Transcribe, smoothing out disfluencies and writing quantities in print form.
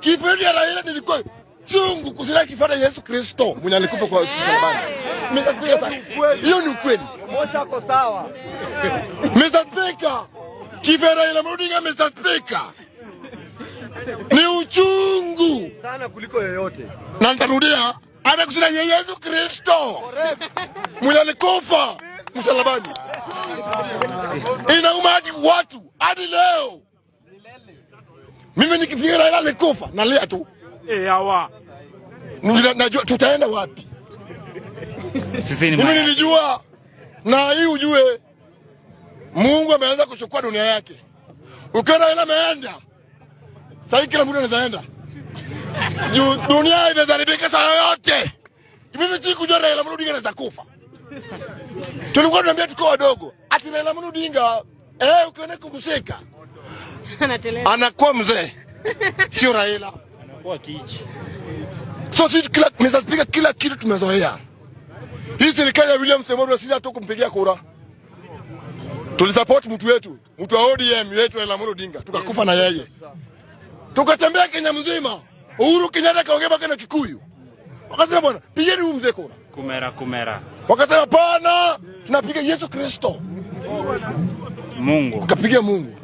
Kifo ya Raila nilikuwa chungu kusina kifo cha Yesu Kristo mwenye alikufa kwa msalabani. Mr. Speaker, hiyo ni ukweli. Mosha ko sawa. Mr. Speaker, kifo ya Raila Odinga, Mr. Speaker, ni uchungu sana kuliko yoyote. Na nitarudia, hata kusina Yesu Kristo mwenye alikufa msalabani. Inauma hadi watu hadi leo. Mimi nikifikiria Raila alikufa nalia tu. Hawa. Najua tutaenda wapi? Sisi ni mimi nilijua na hii ujue Mungu ameanza kuchukua dunia yake. Ukiona Raila ameenda, sasa kila mtu anaenda. Dunia inaharibika saa yote. Mimi sikujua Raila Odinga anaweza kufa. Tulikuwa tunaambia tuko wadogo. Ati Raila Odinga ukiona kumseka anakuwa mzee. Sio Raila. Anakuwa kichi. So sisi kila Mr. Speaker, kila kitu tumezoea. Hii serikali ya William Samoei sisi hata kumpigia kura. Tulisupport mtu wetu, mtu wa ODM wetu Raila Odinga, tukakufa na yeye. Tukatembea Kenya mzima. Uhuru Kenyatta kaongea mpaka na Kikuyu. Wakasema bwana, pigeni huyu mzee kura. Kumera. Wakasema bwana, tunapiga Yesu Kristo. Mungu. Tukapiga Mungu.